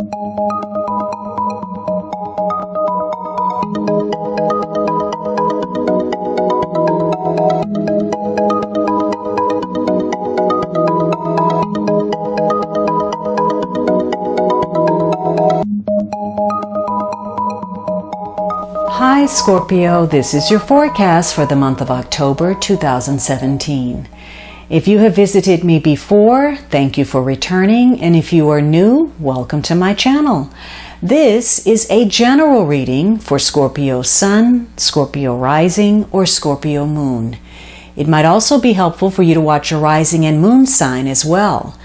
Hi Scorpio, this is your forecast for the month of October 2017. If you have visited me before, thank you for returning, and if you are new, welcome to my channel. This is a general reading for Scorpio Sun, Scorpio Rising, or Scorpio Moon. It might also be helpful for you to watch your rising and moon sign as well.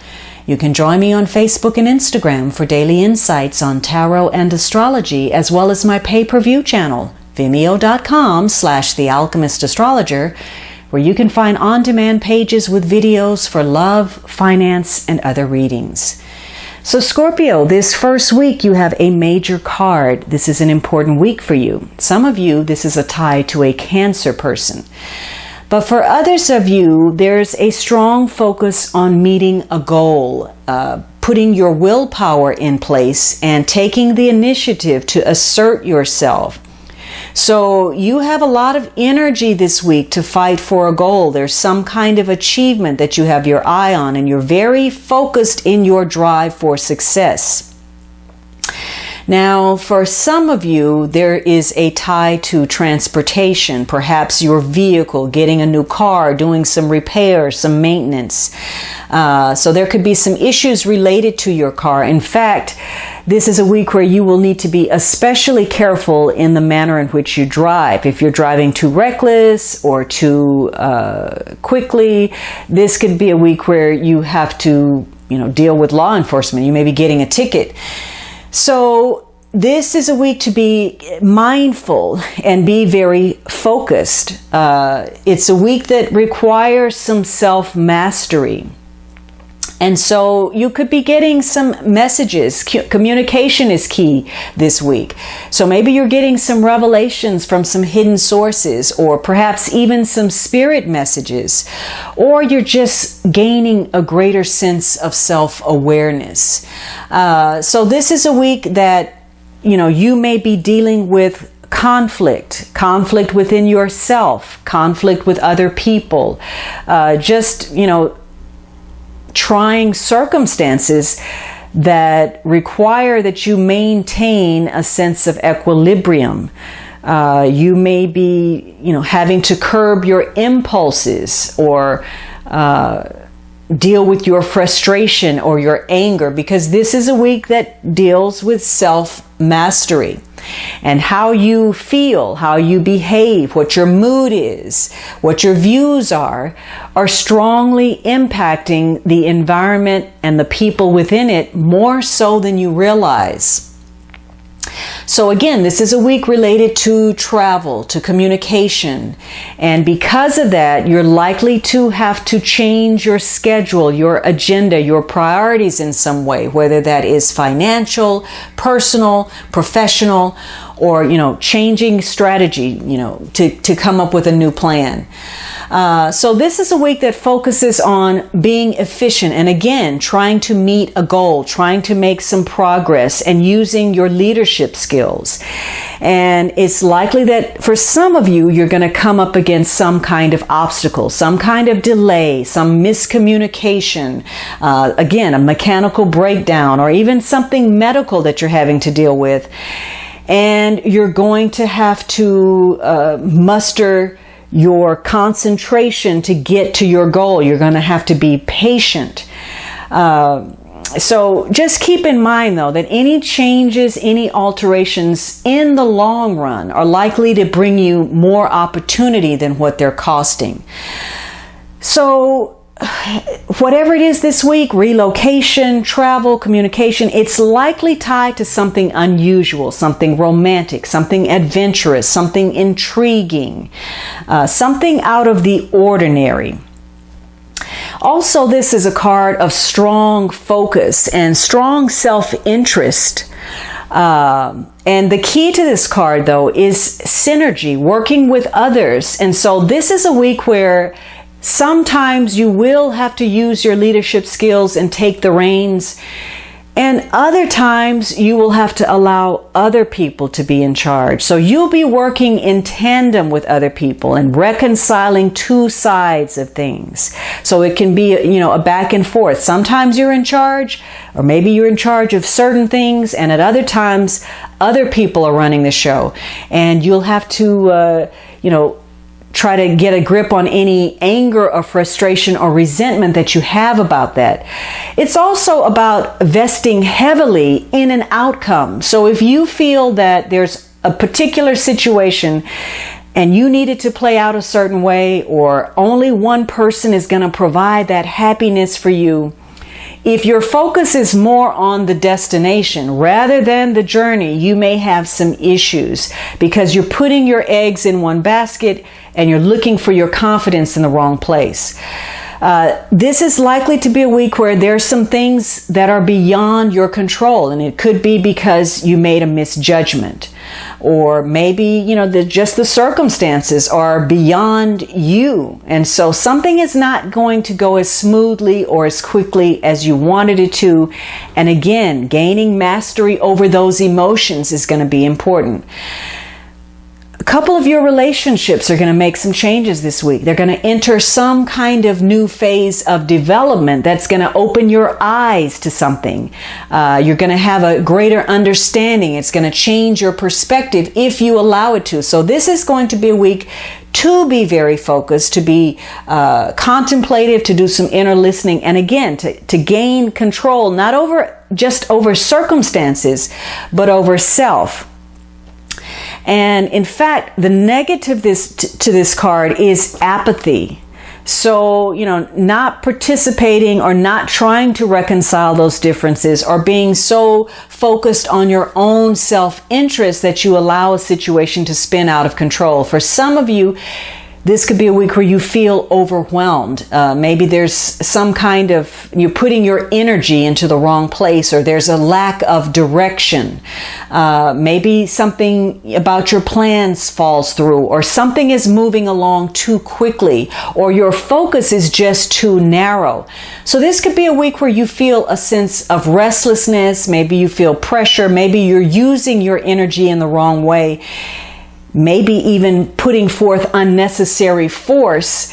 You can join me on Facebook and Instagram for daily insights on tarot and astrology, as well as my pay-per-view channel, vimeo.com/thealchemistastrologer, where you can find on-demand pages with videos for love, finance, and other readings. So Scorpio, this first week you have a major card. This is an important week for you. Some of you, this is a tie to a Cancer person. But for others of you, there's a strong focus on meeting a goal, putting your willpower in place and taking the initiative to assert yourself. So you have a lot of energy this week to fight for a goal. There's some kind of achievement that you have your eye on, and you're very focused in your drive for success. Now, for some of you, there is a tie to transportation, perhaps your vehicle, getting a new car, doing some repairs, some maintenance. So there could be some issues related to your car. In fact, this is a week where you will need to be especially careful in the manner in which you drive. If you're driving too reckless or too quickly, this could be a week where you have to, deal with law enforcement. You may be getting a ticket. So this is a week to be mindful and be very focused. It's a week that requires some self-mastery. And so you could be getting some messages. Communication is key this week. So maybe you're getting some revelations from some hidden sources, or perhaps even some spirit messages, or you're just gaining a greater sense of self-awareness. So this is a week that, you may be dealing with conflict within yourself, conflict with other people, trying circumstances that require that you maintain a sense of equilibrium. You may be, having to curb your impulses or deal with your frustration or your anger, because this is a week that deals with self-mastery. And how you feel, how you behave, what your mood is, what your views are strongly impacting the environment and the people within it more so than you realize. So again, this is a week related to travel, to communication. And because of that, you're likely to have to change your schedule, your agenda, your priorities in some way, whether that is financial, personal, professional, or, changing strategy, to come up with a new plan. So this is a week that focuses on being efficient and, again, trying to meet a goal, trying to make some progress and using your leadership skills. And it's likely that for some of you, you're going to come up against some kind of obstacle, some kind of delay, some miscommunication, again, a mechanical breakdown, or even something medical that you're having to deal with. And you're going to have to muster your concentration to get to your goal. You're going to have to be patient. So just keep in mind, though, that any changes, any alterations in the long run are likely to bring you more opportunity than what they're costing. So whatever it is this week, relocation, travel, communication, it's likely tied to something unusual, something romantic, something adventurous, something intriguing, something out of the ordinary. Also, this is a card of strong focus and strong self-interest. And the key to this card, though, is synergy, working with others. And so this is a week where sometimes you will have to use your leadership skills and take the reins And other times you will have to allow other people to be in charge. So you'll be working in tandem with other people and reconciling two sides of things. So it can be, a back and forth. Sometimes you're in charge, or maybe you're in charge of certain things, and at other times other people are running the show. And you'll have to, try to get a grip on any anger or frustration or resentment that you have about that. It's also about vesting heavily in an outcome. So if you feel that there's a particular situation and you need it to play out a certain way, or only one person is going to provide that happiness for you, if your focus is more on the destination rather than the journey, you may have some issues because you're putting your eggs in one basket and you're looking for your confidence in the wrong place. This is likely to be a week where there's some things that are beyond your control, and it could be because you made a misjudgment, or maybe just the circumstances are beyond you, and so something is not going to go as smoothly or as quickly as you wanted it to. And again, gaining mastery over those emotions is going to be important. A couple of your relationships are going to make some changes this week. They're going to enter some kind of new phase of development that's going to open your eyes to something. You're going to have a greater understanding. It's going to change your perspective if you allow it to. So this is going to be a week to be very focused, to be contemplative, to do some inner listening, and again, to gain control, not just over circumstances, but over self. And in fact, the negative to this card is apathy. So, not participating or not trying to reconcile those differences, or being so focused on your own self-interest that you allow a situation to spin out of control. For some of you, this could be a week where you feel overwhelmed. Maybe there's some kind of, you're putting your energy into the wrong place, or there's a lack of direction. Maybe something about your plans falls through, or something is moving along too quickly, or your focus is just too narrow. So this could be a week where you feel a sense of restlessness. Maybe you feel pressure. Maybe you're using your energy in the wrong way. Maybe even putting forth unnecessary force.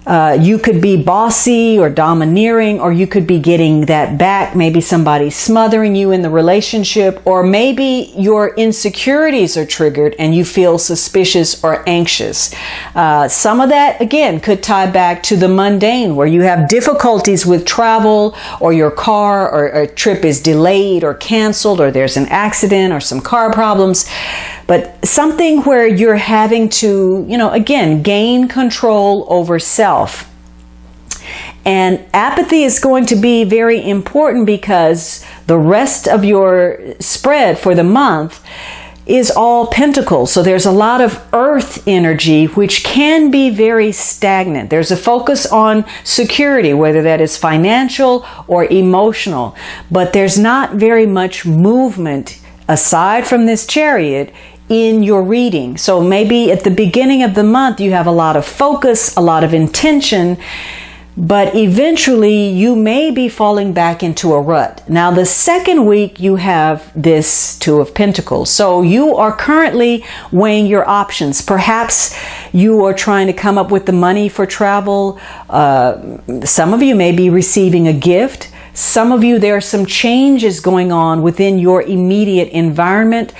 You could be bossy or domineering, or you could be getting that back. Maybe somebody's smothering you in the relationship, or maybe your insecurities are triggered and you feel suspicious or anxious. Some of that, again, could tie back to the mundane, where you have difficulties with travel, or your car or a trip is delayed or canceled, or there's an accident or some car problems. But something where you're having to, again, gain control over self. And apathy is going to be very important because the rest of your spread for the month is all pentacles. So there's a lot of earth energy, which can be very stagnant. There's a focus on security, whether that is financial or emotional, but there's not very much movement aside from this Chariot in your reading. So maybe at the beginning of the month, you have a lot of focus, a lot of intention, but eventually you may be falling back into a rut. Now, the second week, you have this Two of Pentacles. So you are currently weighing your options. Perhaps you are trying to come up with the money for travel. Some of you may be receiving a gift. Some of you, there are some changes going on within your immediate environment.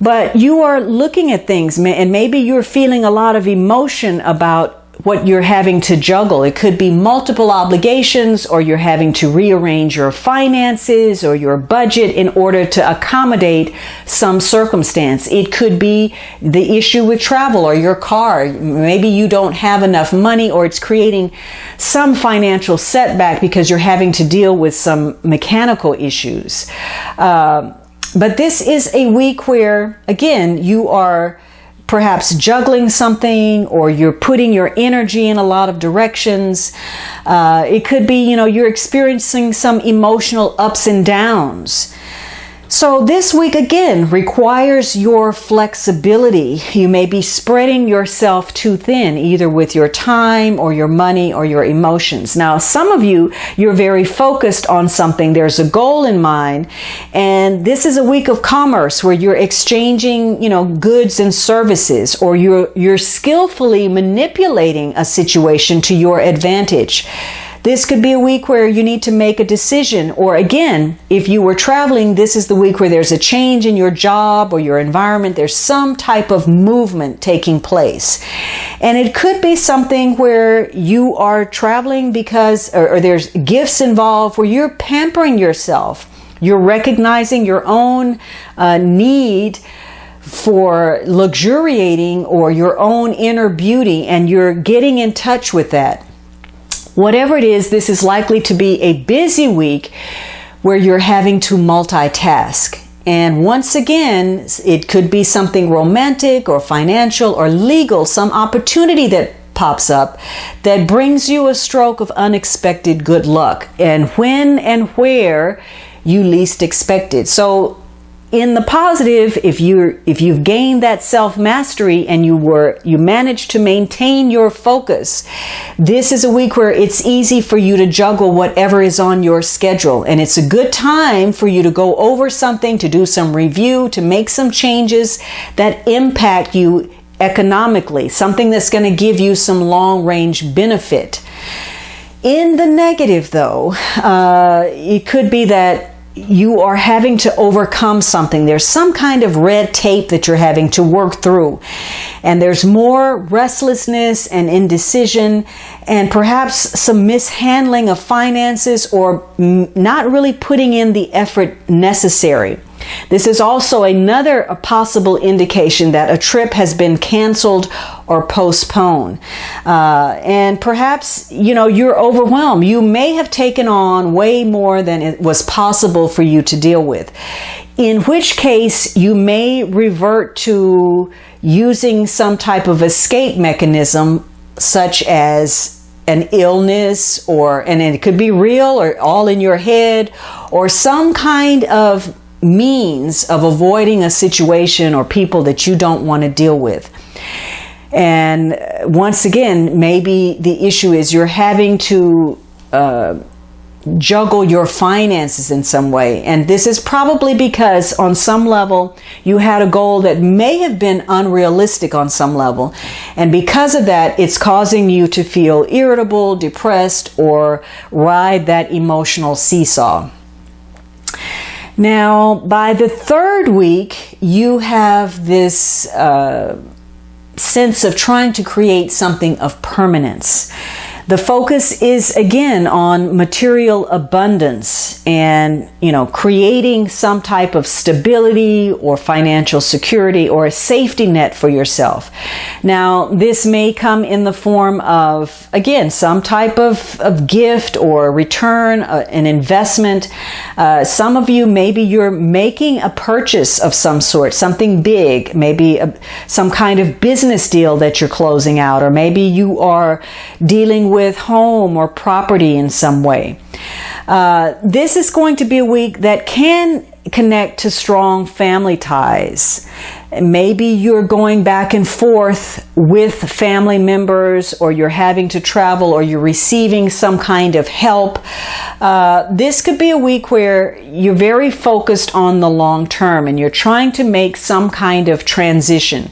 But you are looking at things, and maybe you're feeling a lot of emotion about what you're having to juggle. It could be multiple obligations, or you're having to rearrange your finances or your budget in order to accommodate some circumstance. It could be the issue with travel or your car. Maybe you don't have enough money, or it's creating some financial setback because you're having to deal with some mechanical issues. But this is a week where, again, you are perhaps juggling something, or you're putting your energy in a lot of directions. It could be, you're experiencing some emotional ups and downs. So this week again requires your flexibility. You may be spreading yourself too thin, either with your time or your money or your emotions. Now, some of you, you're very focused on something. There's a goal in mind, and this is a week of commerce where you're exchanging, goods and services, or you're skillfully manipulating a situation to your advantage. This could be a week where you need to make a decision, or again, if you were traveling, this is the week where there's a change in your job or your environment. There's some type of movement taking place. And it could be something where you are traveling because, or there's gifts involved where you're pampering yourself. You're recognizing your own need for luxuriating or your own inner beauty, and you're getting in touch with that. Whatever it is, this is likely to be a busy week where you're having to multitask. And once again, it could be something romantic or financial or legal, some opportunity that pops up that brings you a stroke of unexpected good luck, and when and where you least expect it. So in the positive, if you've gained that self-mastery and you managed to maintain your focus, this is a week where it's easy for you to juggle whatever is on your schedule. And it's a good time for you to go over something, to do some review, to make some changes that impact you economically, something that's going to give you some long-range benefit. In the negative, though, it could be that you are having to overcome something. There's some kind of red tape that you're having to work through. And there's more restlessness and indecision, and perhaps some mishandling of finances, or not really putting in the effort necessary. This is also a possible indication that a trip has been canceled or postponed. And perhaps, you're overwhelmed. You may have taken on way more than it was possible for you to deal with. In which case, you may revert to using some type of escape mechanism, such as an illness, and it could be real or all in your head, or some kind of means of avoiding a situation or people that you don't want to deal with. And once again, maybe the issue is you're having to juggle your finances in some way. And this is probably because on some level you had a goal that may have been unrealistic on some level. And because of that, it's causing you to feel irritable, depressed, or ride that emotional seesaw. Now, by the third week, you have this sense of trying to create something of permanence. The focus is again on material abundance and, creating some type of stability or financial security or a safety net for yourself. Now, this may come in the form of, again, some type of gift or return, an investment. Some of you, maybe you're making a purchase of some sort, something big, maybe some kind of business deal that you're closing out, or maybe you are dealing with home or property in some way. This is going to be a week that can connect to strong family ties. Maybe you're going back and forth with family members, or you're having to travel, or you're receiving some kind of help. This could be a week where you're very focused on the long term and you're trying to make some kind of transition.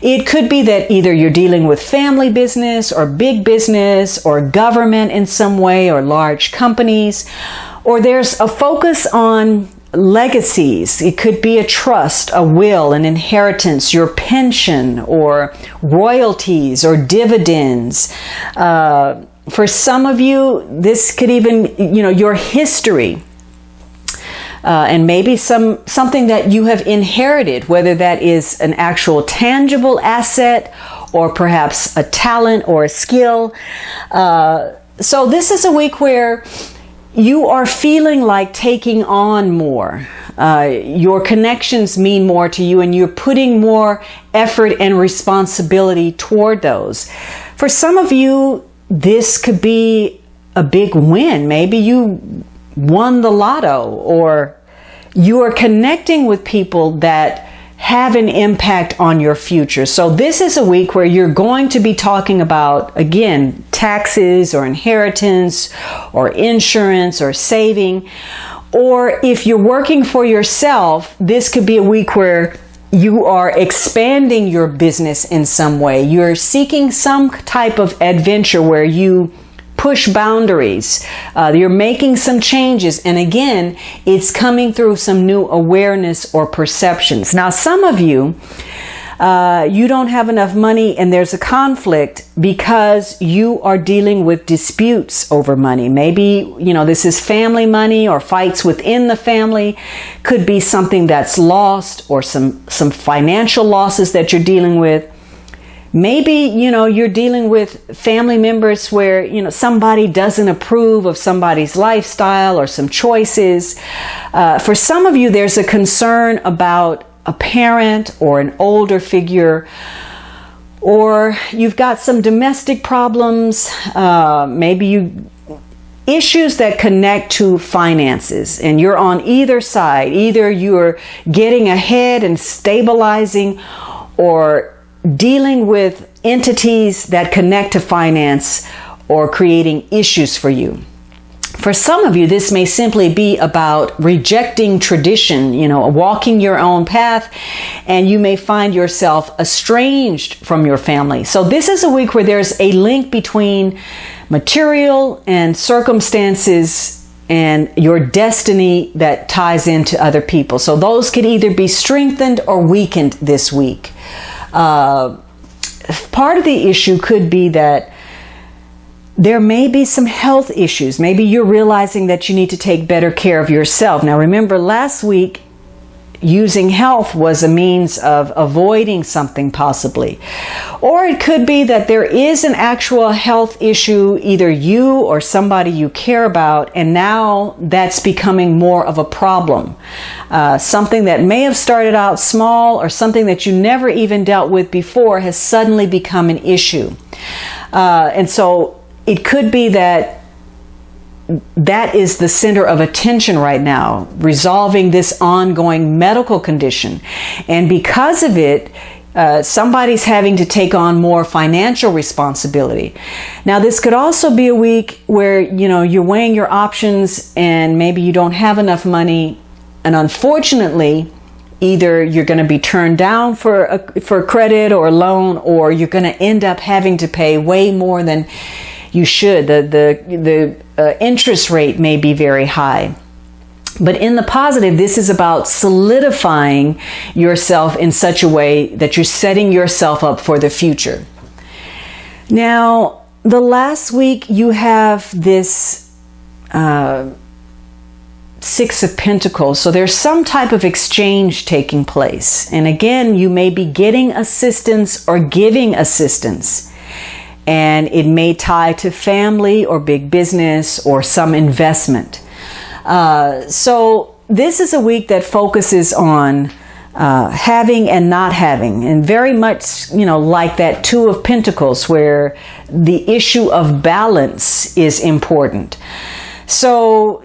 It could be that either you're dealing with family business or big business or government in some way, or large companies, or there's a focus on legacies. It could be a trust, a will, an inheritance, your pension, or royalties or dividends. For some of you, this could even, your history. And maybe something that you have inherited, whether that is an actual tangible asset or perhaps a talent or a skill. So this is a week where you are feeling like taking on more. Your connections mean more to you, and you're putting more effort and responsibility toward those. For some of you, this could be a big win. Maybe you won the lotto, or you are connecting with people that have an impact on your future. So this is a week where you're going to be talking about, again, taxes or inheritance or insurance or saving. Or if you're working for yourself, this could be a week where you are expanding your business in some way. You're seeking some type of adventure where you push boundaries. You're making some changes. And again, it's coming through some new awareness or perceptions. Now, some of you, you don't have enough money and there's a conflict because you are dealing with disputes over money. Maybe, this is family money or fights within the family. Could be something that's lost or some financial losses that you're dealing with. Maybe, you're dealing with family members where, somebody doesn't approve of somebody's lifestyle or some choices. For some of you, there's a concern about a parent or an older figure, or you've got some domestic problems, issues that connect to finances, and you're on either side. Either you're getting ahead and stabilizing, or dealing with entities that connect to finance or creating issues for you. For some of you, this may simply be about rejecting tradition, walking your own path, and you may find yourself estranged from your family. So this is a week where there's a link between material and circumstances and your destiny that ties into other people. So those could either be strengthened or weakened this week. Part of the issue could be that there may be some health issues. Maybe you're realizing that you need to take better care of yourself. Now, remember last week, using health was a means of avoiding something possibly. Or it could be that there is an actual health issue, either you or somebody you care about, and now that's becoming more of a problem. Something that may have started out small or something that you never even dealt with before has suddenly become an issue. And so it could be that is the center of attention right now, resolving this ongoing medical condition. And because of it, somebody's having to take on more financial responsibility. Now, this could also be a week where, you're weighing your options and maybe you don't have enough money. And unfortunately, either you're going to be turned down for credit or a loan, or you're going to end up having to pay way more than you should. The interest rate may be very high. But in the positive, this is about solidifying yourself in such a way that you're setting yourself up for the future. Now, the last week you have this Six of Pentacles. So there's some type of exchange taking place. And again, you may be getting assistance or giving assistance. And it may tie to family or big business or some investment. So this is a week that focuses on having and not having, and very much, like that Two of Pentacles, where the issue of balance is important. So,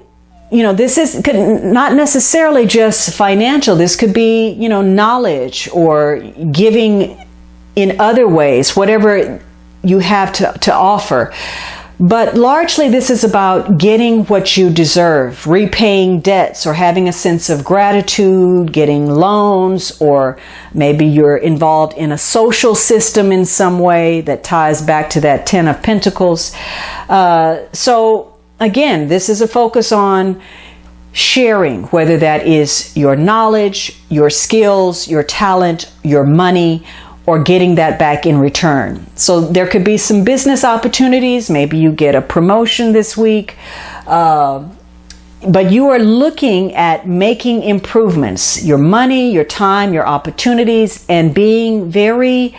this is not necessarily just financial. This could be, knowledge or giving in other ways, whatever you have to offer. But largely this is about getting what you deserve, repaying debts or having a sense of gratitude, getting loans, or maybe you're involved in a social system in some way that ties back to that Ten of Pentacles. So again, this is a focus on sharing, whether that is your knowledge, your skills, your talent, your money, or getting that back in return. So there could be some business opportunities. Maybe you get a promotion this week. But you are looking at making improvements. Your money, your time, your opportunities, and being very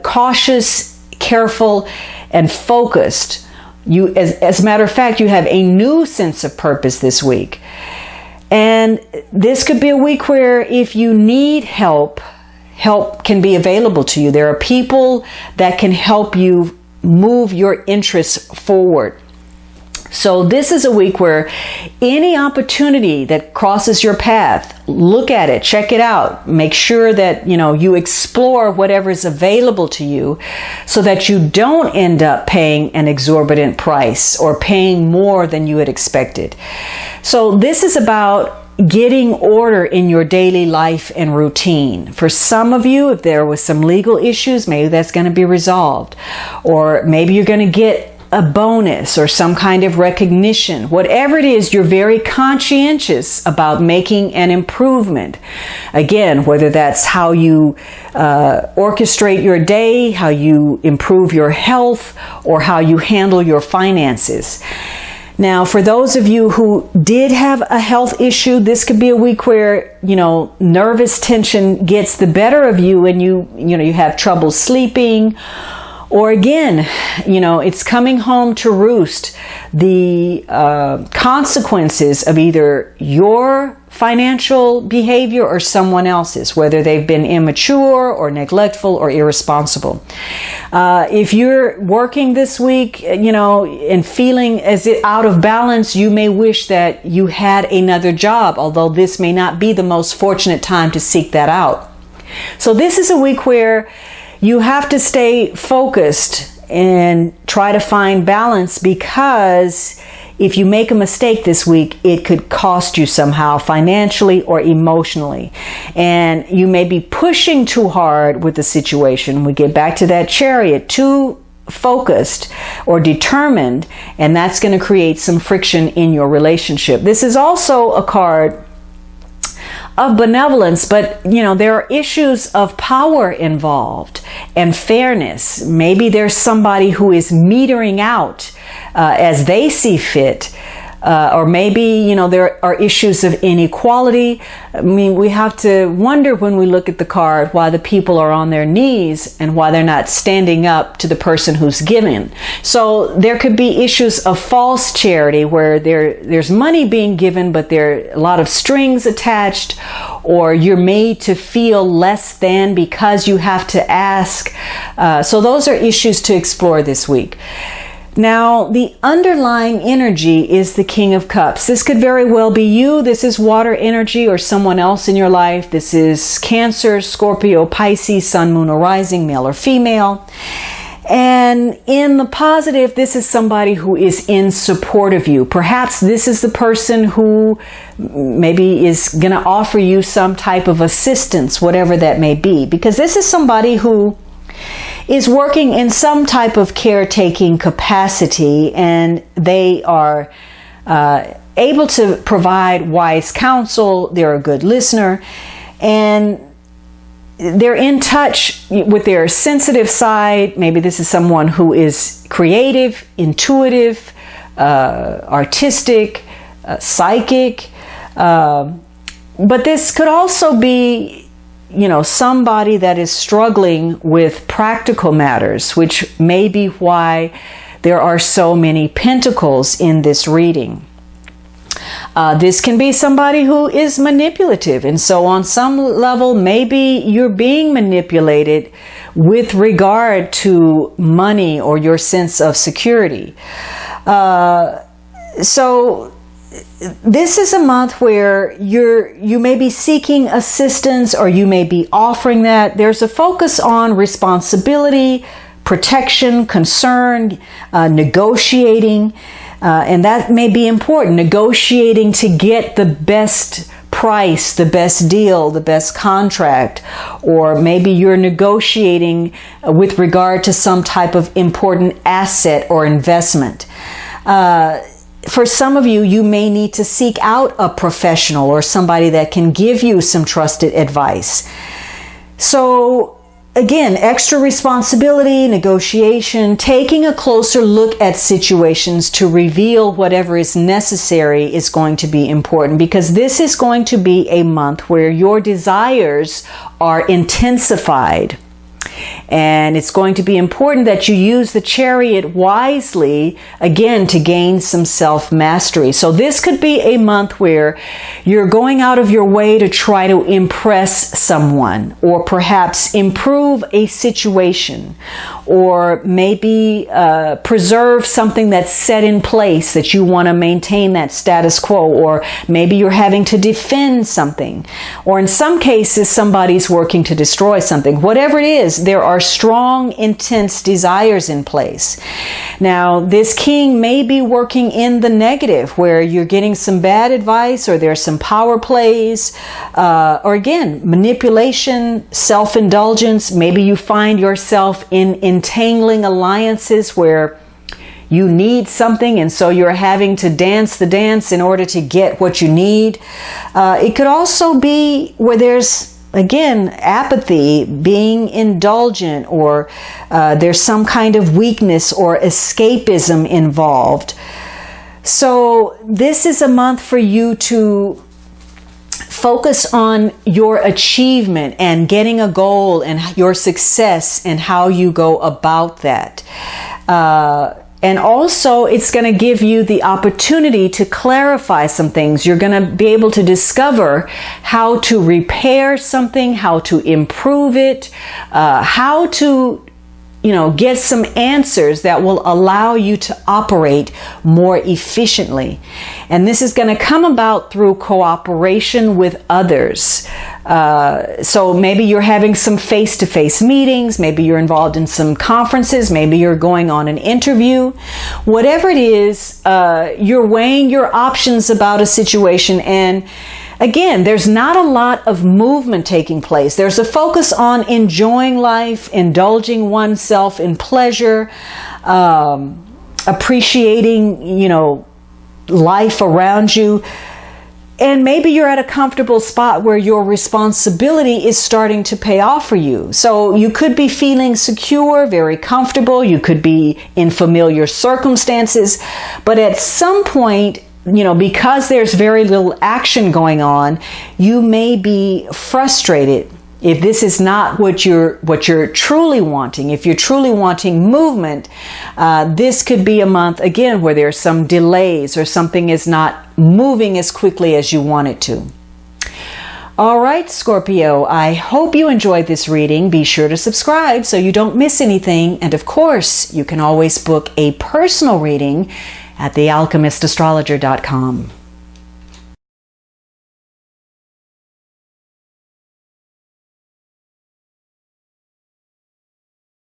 cautious, careful, and focused. As a matter of fact, you have a new sense of purpose this week. And this could be a week where if you need help can be available to you. There are people that can help you move your interests forward. So this is a week where any opportunity that crosses your path, look at it, check it out, make sure that, you explore whatever is available to you so that you don't end up paying an exorbitant price or paying more than you had expected. So this is about getting order in your daily life and routine. For some of you, if there was some legal issues, maybe that's going to be resolved. Or maybe you're going to get a bonus or some kind of recognition. Whatever it is, you're very conscientious about making an improvement. Again, whether that's how you orchestrate your day, how you improve your health, or how you handle your finances. Now, for those of you who did have a health issue, this could be a week where, nervous tension gets the better of you and you have trouble sleeping. Or again, it's coming home to roost. The consequences of either your financial behavior or someone else's, whether they've been immature or neglectful or irresponsible. If you're working this week, and feeling as if out of balance, you may wish that you had another job, although this may not be the most fortunate time to seek that out. So this is a week where you have to stay focused and try to find balance, because if you make a mistake this week, it could cost you somehow financially or emotionally. And you may be pushing too hard with the situation. We get back to that Chariot, too focused or determined, and that's going to create some friction in your relationship. This is also a card of benevolence, but there are issues of power involved and fairness. Maybe there's somebody who is metering out as they see fit, or maybe there are issues of inequality. I mean, we have to wonder when we look at the card why the people are on their knees and why they're not standing up to the person who's giving. So there could be issues of false charity where there's money being given, but there are a lot of strings attached, or you're made to feel less than because you have to ask. So those are issues to explore this week. Now, the underlying energy is the King of Cups. This could very well be you. This is water energy or someone else in your life. This is Cancer, Scorpio, Pisces, Sun, Moon, or Rising, male or female. And in the positive, this is somebody who is in support of you. Perhaps this is the person who maybe is going to offer you some type of assistance, whatever that may be. Because this is somebody who is working in some type of caretaking capacity, and they are able to provide wise counsel. They're a good listener, and they're in touch with their sensitive side. Maybe this is someone who is creative, intuitive, artistic, psychic, but this could also be somebody that is struggling with practical matters, which may be why there are so many pentacles in this reading. This can be somebody who is manipulative, and so on some level, maybe you're being manipulated with regard to money or your sense of security. So this is a month where you may be seeking assistance, or you may be offering that. There's a focus on responsibility, protection, concern, negotiating, and that may be important. Negotiating to get the best price, the best deal, the best contract, or maybe you're negotiating with regard to some type of important asset or investment. For some of you, you may need to seek out a professional or somebody that can give you some trusted advice. So again, extra responsibility, negotiation, taking a closer look at situations to reveal whatever is necessary is going to be important, because this is going to be a month where your desires are intensified. And it's going to be important that you use the Chariot wisely, again, to gain some self-mastery. So this could be a month where you're going out of your way to try to impress someone, or perhaps improve a situation, or maybe preserve something that's set in place that you want to maintain that status quo, or maybe you're having to defend something, or in some cases somebody's working to destroy something. Whatever it is, there are strong, intense desires in place. Now, this king may be working in the negative, where you're getting some bad advice, or there's some power plays, or again, manipulation, self-indulgence. Maybe you find yourself in entangling alliances where you need something, and so you're having to dance the dance in order to get what you need. It could also be where there's, again, apathy, being indulgent, or there's some kind of weakness or escapism involved. So this is a month for you to focus on your achievement and getting a goal and your success and how you go about that. And also, it's going to give you the opportunity to clarify some things. You're going to be able to discover how to repair something, how to improve it, how to, get some answers that will allow you to operate more efficiently. And this is going to come about through cooperation with others. So maybe you're having some face-to-face meetings, maybe you're involved in some conferences, maybe you're going on an interview. Whatever it is, you're weighing your options about a situation, and again, there's not a lot of movement taking place. There's a focus on enjoying life, indulging oneself in pleasure, appreciating, life around you. And maybe you're at a comfortable spot where your responsibility is starting to pay off for you. So you could be feeling secure, very comfortable. You could be in familiar circumstances. But at some point, because there's very little action going on, you may be frustrated if this is not what you're truly wanting. If you're truly wanting movement, this could be a month, again, where there's some delays or something is not moving as quickly as you want it to. All right, Scorpio, I hope you enjoyed this reading. Be sure to subscribe so you don't miss anything. And of course, you can always book a personal reading at thealchemistastrologer.com.